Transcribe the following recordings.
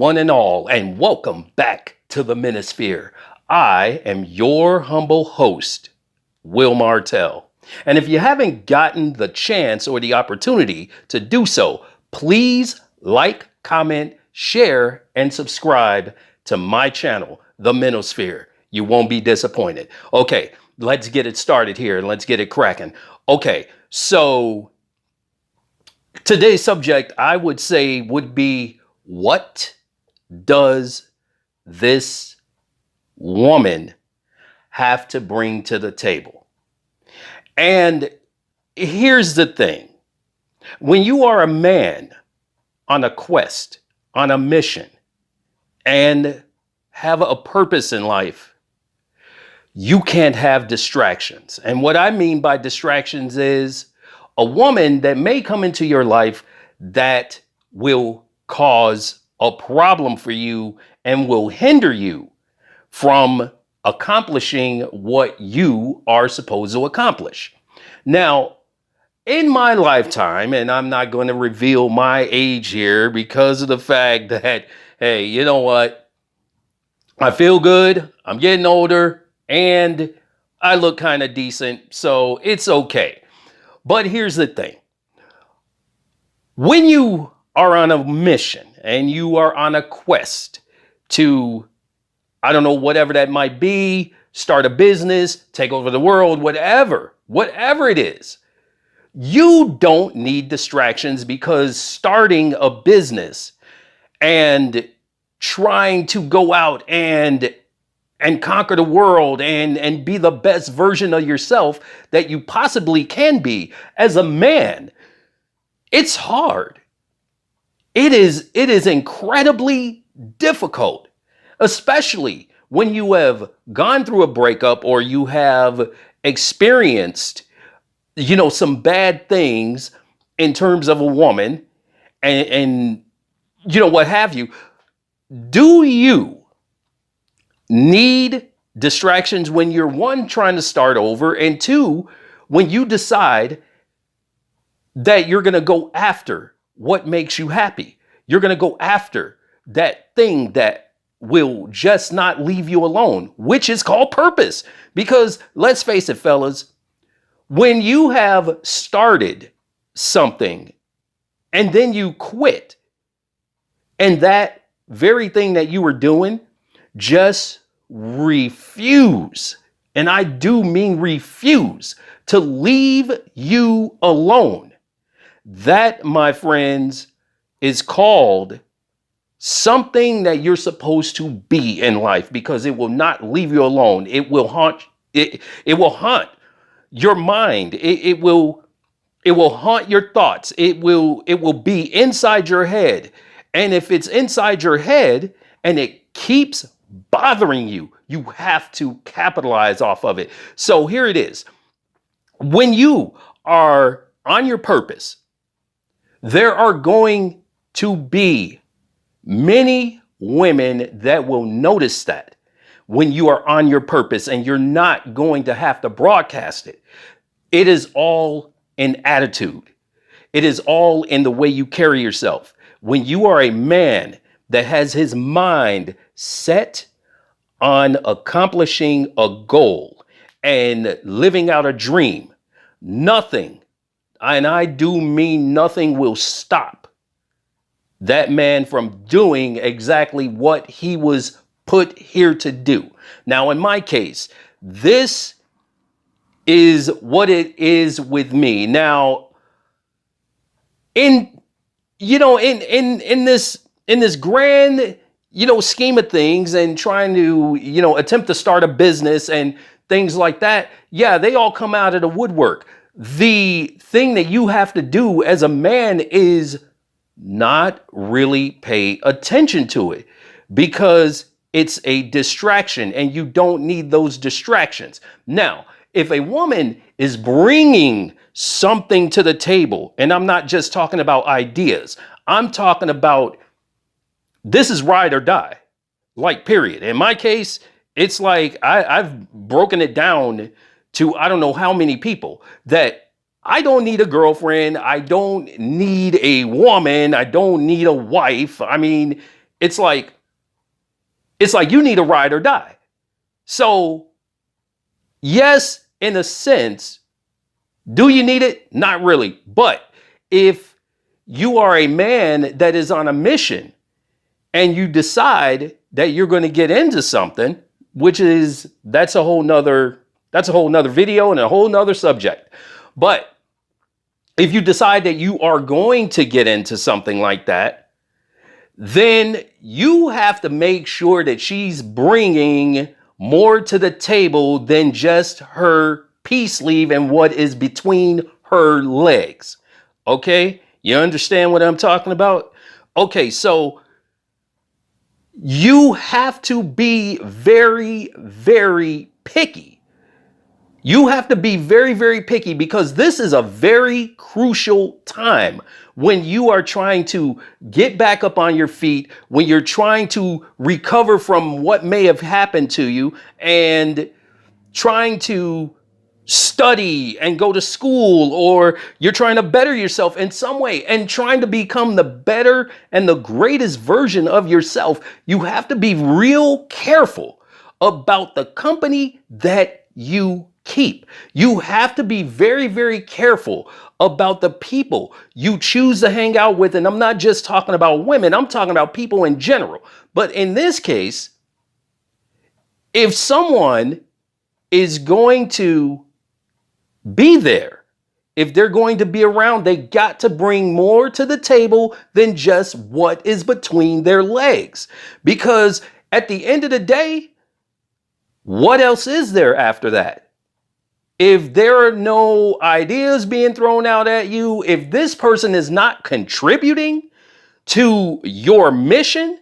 one and all, and welcome back to the Manosphere. I am your humble host, Will Martell. And if you haven't gotten the chance or the opportunity to do so, please like, comment, share, and subscribe to my channel, The Manosphere. You won't be disappointed. Okay, let's get it started here and let's get it cracking. Okay, so today's subject, I would say, would be, what does this woman have to bring to the table? And here's the thing. When you are a man on a quest, on a mission, and have a purpose in life, you can't have distractions. And what I mean by distractions is a woman that may come into your life that will cause a problem for you and will hinder you from accomplishing what you are supposed to accomplish. Now, in my lifetime, and I'm not going to reveal my age here because of the fact that, hey, you know what? I feel good, I'm getting older, and I look kind of decent, so it's okay. But here's the thing. When you are on a mission and you are on a quest to, I don't know, whatever that might be, start a business, take over the world, whatever it is, you don't need distractions, because starting a business and trying to go out and conquer the world and be the best version of yourself that you possibly can be as a man, it's hard. It is incredibly difficult, especially when you have gone through a breakup or you have experienced, some bad things in terms of a woman and what have you. Do you need distractions when you're, one, trying to start over, and two, when you decide that you're going to go after what makes you happy? You're going to go after that thing that will just not leave you alone, which is called purpose. Because let's face it, fellas, when you have started something and then you quit, and that very thing that you were doing just refuse, and I do mean refuse, to leave you alone, that, my friends, is called something that you're supposed to be in life, because it will not leave you alone. It will haunt it will haunt your mind. It will haunt your thoughts. It will be inside your head. And if it's inside your head and it keeps bothering you, you have to capitalize off of it. So here it is. When you are on your purpose, there are going to be many women that will notice that when you are on your purpose, and you're not going to have to broadcast it. It is all in attitude. It is all in the way you carry yourself. When you are a man that has his mind set on accomplishing a goal and living out a dream, nothing, and I do mean nothing, will stop that man from doing exactly what he was put here to do. Now, in my case, this is what it is with me. Now, in this grand, scheme of things, and trying to, attempt to start a business and things like that, yeah, they all come out of the woodwork. The thing that you have to do as a man is not really pay attention to it, because it's a distraction and you don't need those distractions. Now, if a woman is bringing something to the table, and I'm not just talking about ideas, I'm talking about, this is ride or die, like, period. In my case, it's like I've broken it down to, I don't know how many people, that I don't need a girlfriend. I don't need a woman. I don't need a wife. I mean, It's like you need a ride or die. So yes, in a sense, do you need it? Not really. But if you are a man that is on a mission and you decide that you're going to get into something, that's a whole nother video and a whole nother subject. But if you decide that you are going to get into something like that, then you have to make sure that she's bringing more to the table than just her peace sleeve and what is between her legs. Okay? You understand what I'm talking about? Okay, so you have to be very, very picky. You have to be very, very picky, because this is a very crucial time when you are trying to get back up on your feet, when you're trying to recover from what may have happened to you, and trying to study and go to school, or you're trying to better yourself in some way and trying to become the better and the greatest version of yourself. You have to be real careful about the company that you keep. You have to be very, very careful about the people you choose to hang out with. And I'm not just talking about women, I'm talking about people in general. But in this case, if someone is going to be there, if they're going to be around, they got to bring more to the table than just what is between their legs. Because at the end of the day, what else is there after that? If there are no ideas being thrown out at you, if this person is not contributing to your mission,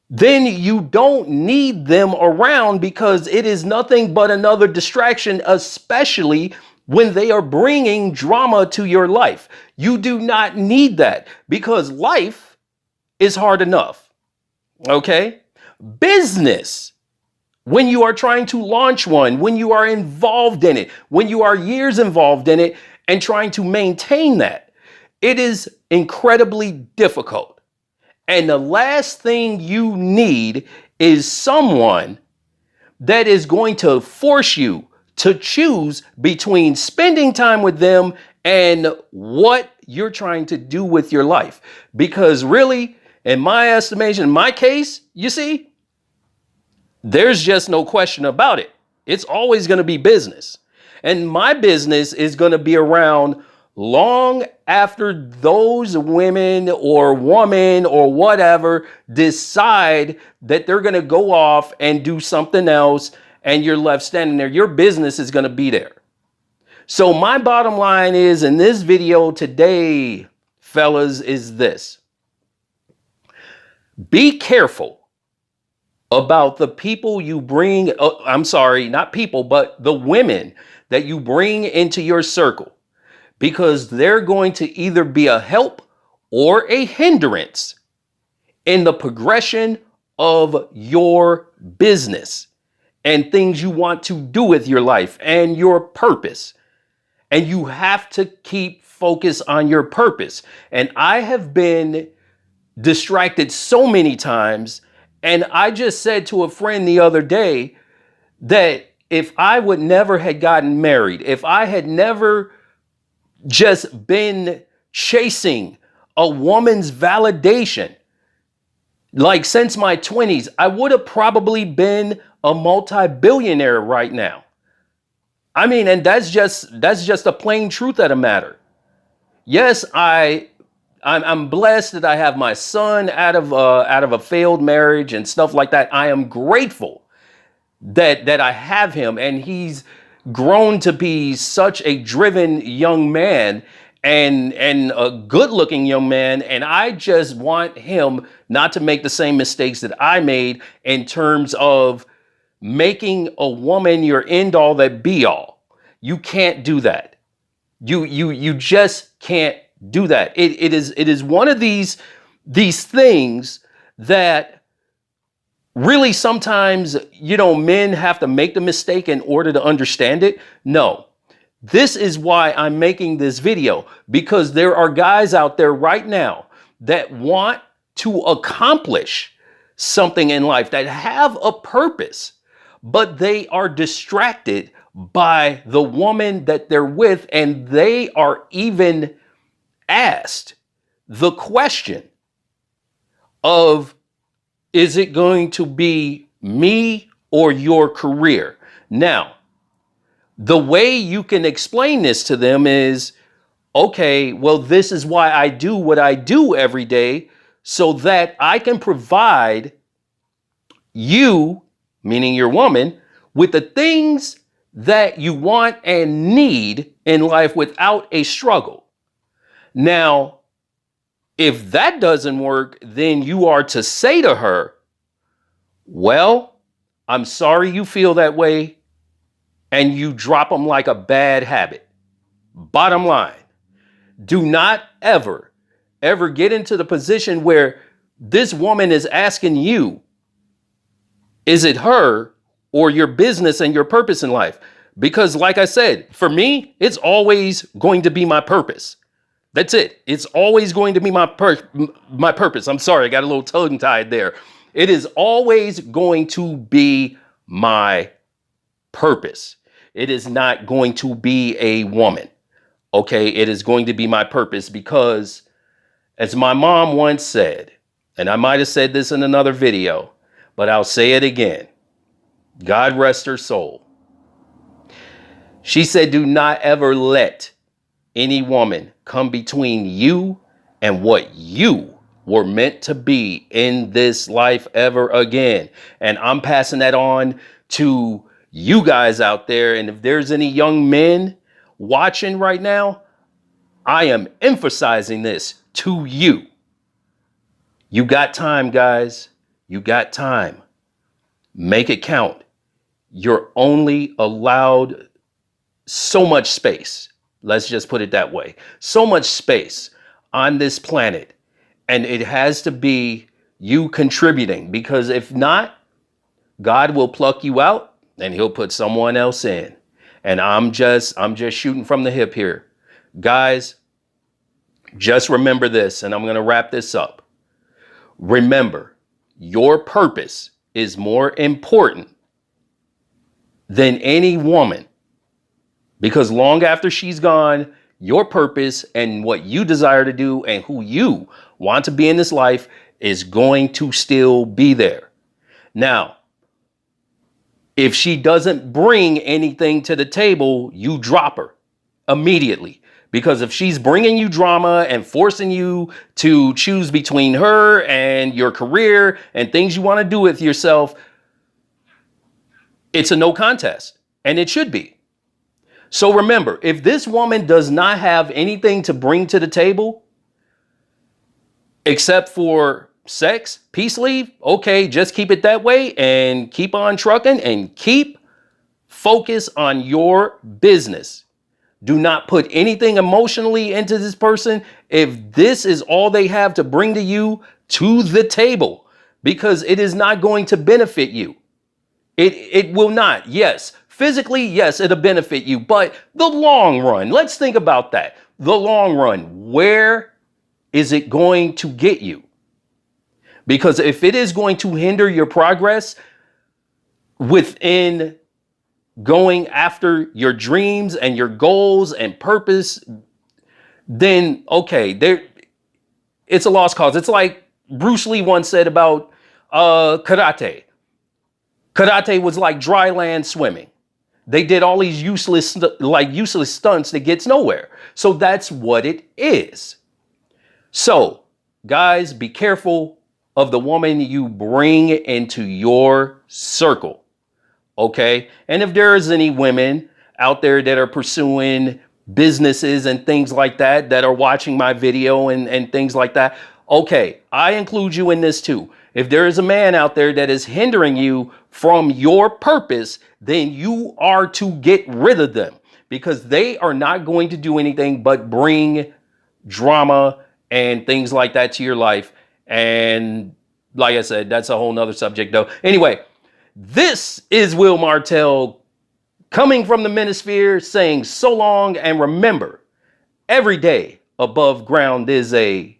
then you don't need them around, because it is nothing but another distraction, especially when they are bringing drama to your life. You do not need that, because life is hard enough. Okay? Business, when you are trying to launch one, when you are involved in it, when you are years involved in it and trying to maintain that, it is incredibly difficult. And the last thing you need is someone that is going to force you to choose between spending time with them and what you're trying to do with your life. Because really, in my estimation, in my case, you see, there's just no question about it. It's always going to be business. And my business is going to be around long after those women or woman or whatever decide that they're going to go off and do something else, and you're left standing there. Your business is going to be there. So my bottom line is, in this video today, fellas, is this: be careful about the people you bring. I'm sorry, not people, but the women that you bring into your circle, because they're going to either be a help or a hindrance in the progression of your business and things you want to do with your life and your purpose. And you have to keep focus on your purpose. And I have been distracted so many times. And I just said to a friend the other day that if I would never had gotten married, if I had never just been chasing a woman's validation, like since my 20s, I would have probably been a multi-billionaire right now. I mean, and that's just a plain truth of the matter. Yes, I'm blessed that I have my son out of a failed marriage and stuff like that. I am grateful that I have him, and he's grown to be such a driven young man and a good-looking young man. And I just want him not to make the same mistakes that I made in terms of making a woman your end all that be all. You can't do that. You just can't do that. It is one of these things that really sometimes, men have to make the mistake in order to understand it. No, this is why I'm making this video, because there are guys out there right now that want to accomplish something in life, that have a purpose, but they are distracted by the woman that they're with, and they are even asked the question of, is it going to be me or your career? Now, the way you can explain this to them is, okay, well, this is why I do what I do every day, so that I can provide you, meaning your woman, with the things that you want and need in life without a struggle. Now, if that doesn't work, then you are to say to her, well, I'm sorry you feel that way, and you drop them like a bad habit. Bottom line, do not ever get into the position where this woman is asking you, is it her or your business and your purpose in life? Because like I said, for me, it's always going to be my purpose. That's it. It's always going to be my purpose. I'm sorry, I got a little tongue tied there. It is always going to be my purpose. It is not going to be a woman. Okay, it is going to be my purpose, because as my mom once said, and I might have said this in another video, but I'll say it again. God rest her soul. She said, do not ever let any woman come between you and what you were meant to be in this life ever again. And I'm passing that on to you guys out there. And if there's any young men watching right now, I am emphasizing this to you. You got time, guys. You got time. Make it count. You're only allowed so much space. Let's just put it that way. So much space on this planet. And it has to be you contributing, because if not, God will pluck you out and he'll put someone else in. And I'm just shooting from the hip here. Guys, just remember this, and I'm going to wrap this up. Remember, your purpose is more important than any woman, because long after she's gone, your purpose and what you desire to do and who you want to be in this life is going to still be there. Now, if she doesn't bring anything to the table, you drop her immediately. Because if she's bringing you drama and forcing you to choose between her and your career and things you want to do with yourself, it's a no contest, and it should be. So remember, if this woman does not have anything to bring to the table except for sex, peace leave, okay, just keep it that way and keep on trucking and keep focus on your business. Do not put anything emotionally into this person if this is all they have to bring to you to the table, because it is not going to benefit you. It will not. Yes, physically, yes, it'll benefit you, but the long run, let's think about that. The long run, where is it going to get you? Because if it is going to hinder your progress within going after your dreams and your goals and purpose, then okay, it's a lost cause. It's like Bruce Lee once said about karate. Karate was like dry land swimming. They did all these useless stunts that gets nowhere. So that's what it is. So guys, be careful of the woman you bring into your circle. Okay. And if there is any women out there that are pursuing businesses and things like that, that are watching my video and things like that, okay, I include you in this too. If there is a man out there that is hindering you from your purpose, then you are to get rid of them, because they are not going to do anything but bring drama and things like that to your life. And like I said, that's a whole nother subject though. Anyway, this is Will Martell coming from the Manosphere saying so long, and remember, every day above ground is a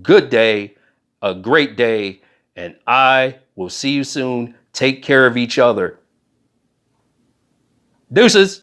good day. a great day, and I will see you soon. Take care of each other. Deuces.